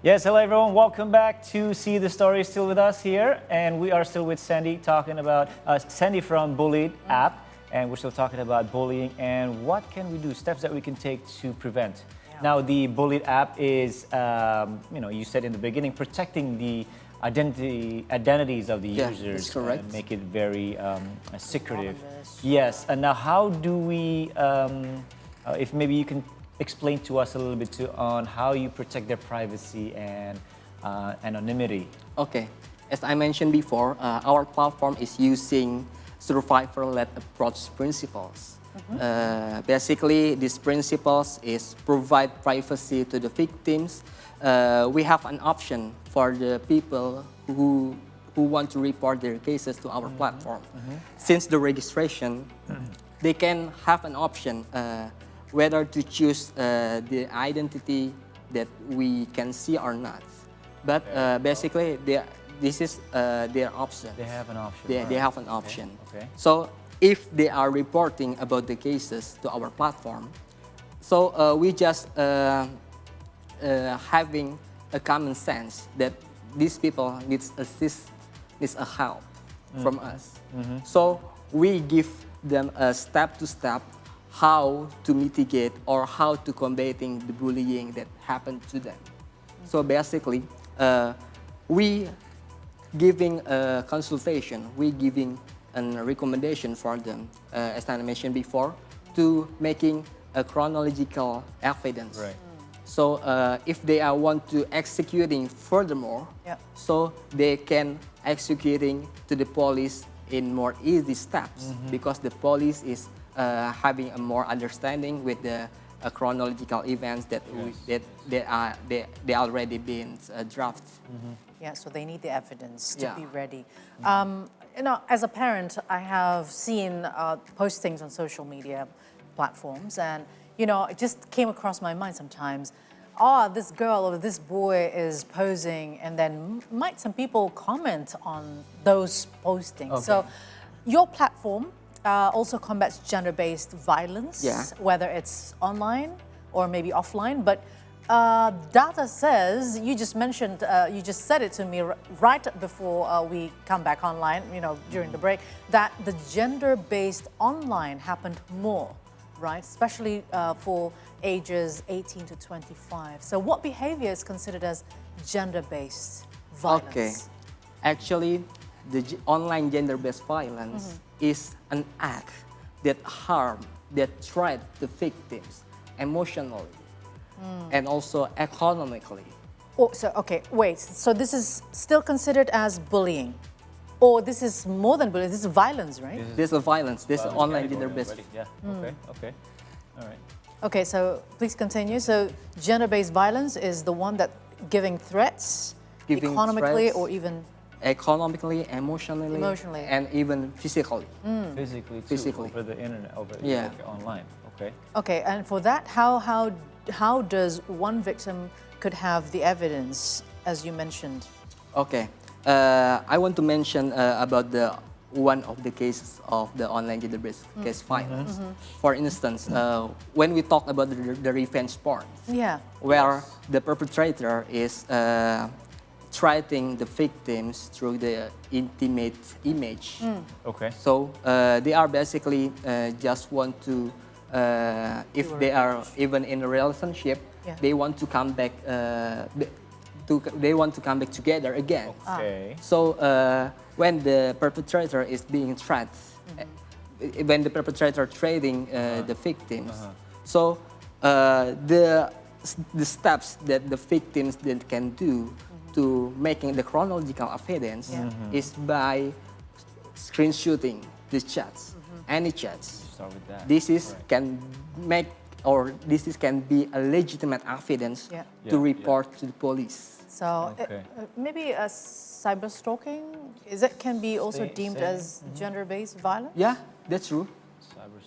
Yes, hello everyone. Welcome back to See the Story. Still with us here, and we are still with Sendy talking about Sendy from Bullyid App, and we're still talking about bullying and what can we do, steps that we can take to prevent. Yeah. Now, the Bullyid App is, you said in the beginning, protecting the identities of the users, that's correct. And make it very secretive. Yes, and now how do we, if maybe you can explain to us a little bit too on how you protect their privacy and anonymity. Okay, as I mentioned before, our platform is using survivor-led approach principles. Basically, these principles is provide privacy to the victims. We have an option for the people who want to report their cases to our platform. Since the registration, they can have an option whether to choose the identity that we can see or not. But basically, this is their option. They have an option. They have an option. Okay. So if they are reporting about the cases to our platform, so we just having a common sense that these people needs a help from us. So we give them a step-to-step how to mitigate or how to combating the bullying that happened to them. So basically, we giving a consultation, we giving a recommendation for them, as I mentioned before, to making a chronological evidence. Right. So if they are want to executing furthermore, so they can executing to the police in more easy steps because the police is having a more understanding with the chronological events that they already been drafted. Yeah, so they need the evidence to be ready. As a parent, I have seen postings on social media platforms, and it just came across my mind sometimes. Oh, this girl or this boy is posing, and then might some people comment on those postings. Okay. So, your platform also combats gender-based violence, whether it's online or maybe offline. But data says, you just mentioned, you just said it to me right before we come back online, during the break, that the gender-based online happened more, right? Especially for ages 18 to 25. So what behavior is considered as gender-based violence? Okay, actually, the online gender-based violence is an act that threat the victims emotionally and also economically. Oh, so okay, wait. So this is still considered as bullying, or this is more than bullying? This is violence, right? This is violence. This is online gender-based. Yeah. Okay. All right. Okay. So please continue. So gender-based violence is the one that giving threats, economically or even economically, emotionally, and even physically. Physically over the internet, online. Okay. Okay, and for that, how does one victim could have the evidence, as you mentioned? Okay, I want to mention about one of the cases of the online gender-based case violence. For instance, when we talk about the revenge porn, where the perpetrator is threatening the victims through the intimate image. Okay. So they are basically just want to, if they are even in a relationship, they want to come back. They want to come back together again. Okay. So when the perpetrator is being threatened, when the perpetrator threatening the victims, so the steps that the victims then can do to making the chronological evidence is by screenshotting the chats, any chats. Start with that. This is can make can be a legitimate evidence to report to the police. So maybe a cyberstalking can be also deemed as gender-based violence. Yeah, that's true.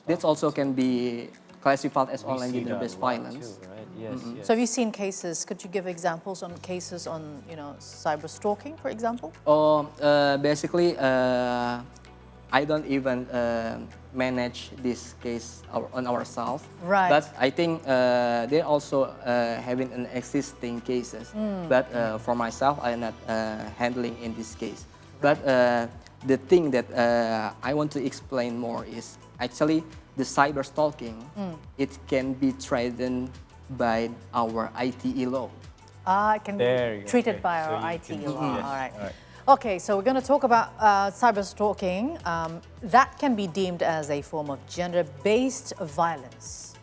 That also can be classified as online gender-based violence. Too, right? Yes. So have you seen cases? Could you give examples on cases on cyberstalking, for example? Basically, I don't even manage this case on ourselves. Right. But I think they also having an existing cases. But for myself, I am not handling in this case. But the thing that I want to explain more is actually the cyberstalking. It can be threatened by our ITE law. It can There you be go. treated Okay. by So our you IT can- law. yes. All right. All right. Okay, so we're going to talk about cyberstalking. That can be deemed as a form of gender-based violence.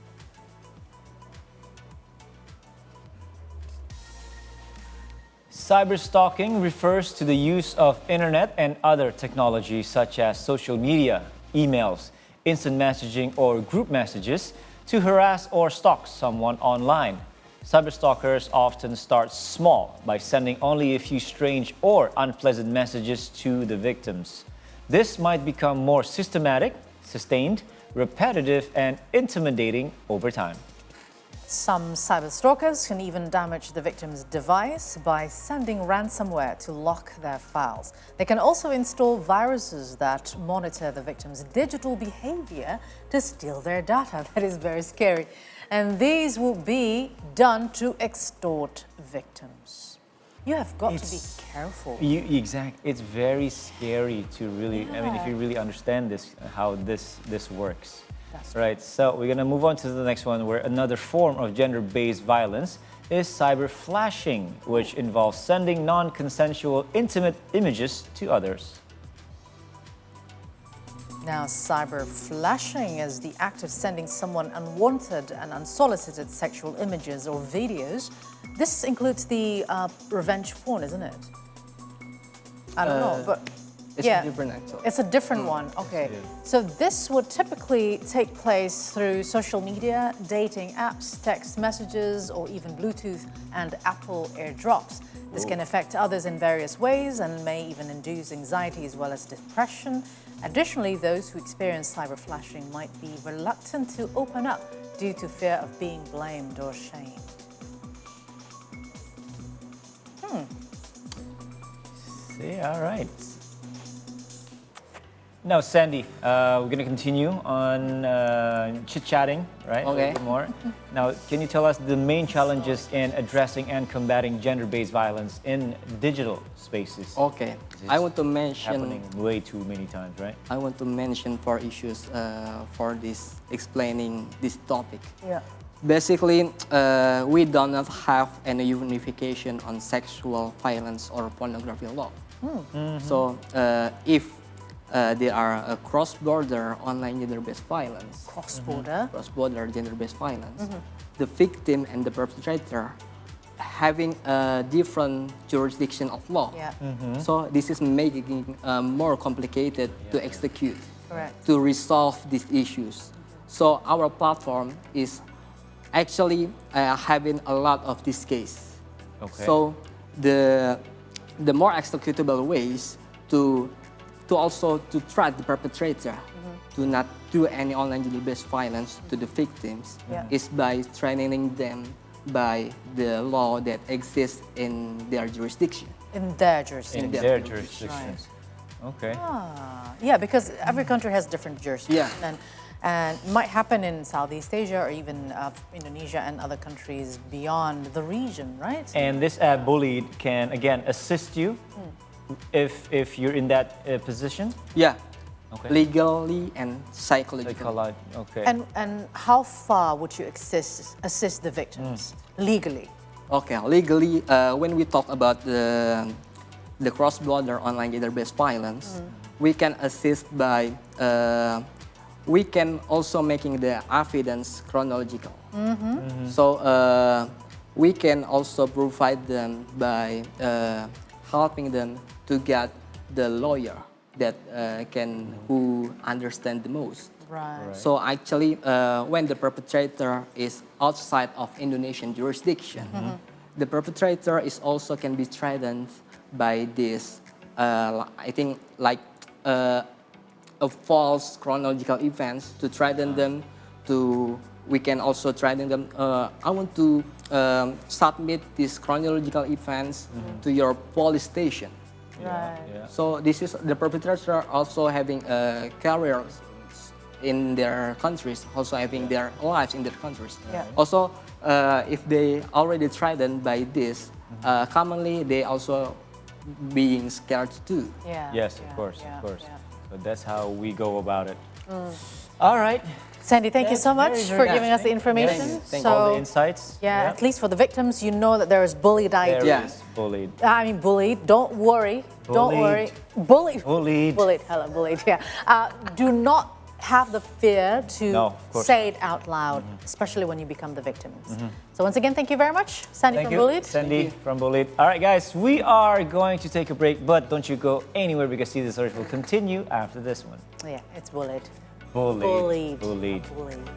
Cyberstalking refers to the use of internet and other technologies such as social media, emails, instant messaging, or group messages to harass or stalk someone online. Cyberstalkers often start small by sending only a few strange or unpleasant messages to the victims. This might become more systematic, sustained, repetitive, and intimidating over time. Some cyberstalkers can even damage the victim's device by sending ransomware to lock their files. They can also install viruses that monitor the victim's digital behavior to steal their data. That is very scary. And these will be done to extort victims. You have got to be careful. It's very scary to really, I mean, if you really understand this, how this works. That's right. So we're going to move on to the next one, where another form of gender-based violence is cyber flashing, which involves sending non-consensual intimate images to others. Now, cyber flashing is the act of sending someone unwanted and unsolicited sexual images or videos. This includes the revenge porn, isn't it? I don't know, but It's different actually. It's a different one. Okay. So this would typically take place through social media, dating apps, text messages, or even Bluetooth and Apple AirDrops. This can affect others in various ways and may even induce anxiety as well as depression. Additionally, those who experience cyber flashing might be reluctant to open up due to fear of being blamed or shamed. See, all right. Now, Sandy, we're going to continue on chit-chatting, right? Okay. A little bit more. Now, can you tell us the main challenges in addressing and combating gender-based violence in digital spaces? Okay, I want to mention. Happening way too many times, right? I want to mention 4 issues for this explaining this topic. Yeah. Basically, we do not have any unification on sexual violence or pornography law. So, if there are a cross-border online gender-based violence, cross-border gender-based violence, the victim and the perpetrator having a different jurisdiction of law. Yeah. So this is making more complicated to execute, Correct. to resolve these issues. So our platform is actually having a lot of this case. Okay. So the more executable ways to also to track the perpetrator to not do any online gender-based violence to the victims is by training them by the law that exists in their jurisdiction. In their jurisdiction. In their their jurisdiction. jurisdictions. Okay. Yeah, because every country has different jurisdiction. Yeah. And it might happen in Southeast Asia or even Indonesia and other countries beyond the region, right? And this app, Bullyid, can again assist you if you're in that position. Yeah, Okay. legally and psychologically. Okay. And how far would you assist the victims legally? Okay, legally, when we talk about the cross-border online gender-based violence, we can assist by, we can also making the evidence chronological. So we can also provide them by helping them to get the lawyer that who understand the most. Right. So actually, when the perpetrator is outside of Indonesian jurisdiction, the perpetrator is also can be threatened by this, I think, like a false chronological events to threaten them. We can also threaten them. I want to submit these chronological events to your police station. Right. Yeah. So this is the perpetrator also having a career in their countries, also having their lives in their countries. Yeah. Also, if they already threatened by this, commonly they also being scared too. Yeah. Yes, yeah, of course, yeah, of course. yeah. So that's how we go about it. All right. Sandy, thank you That's so much very, very for giving us the interesting. information. Yes. Thank so, All the insights. yeah, at least for the victims, you know that there is bullied ID. There Yeah. is bullied. I mean, bullied. Don't worry. Don't Bullied. worry. Bullied. Bullied. Bullied. Hello, bullied. Yeah. Do not have the fear to No, of course. say it out loud, especially when you become the victims. So once again, thank you very much, Sandy Thank from you, Bullied. Sandy from Bullied. All right, guys, we are going to take a break, but don't you go anywhere because See the Stories will continue after this one. Yeah, it's bullied. Bullied. Bullied. Bullied. Bullied.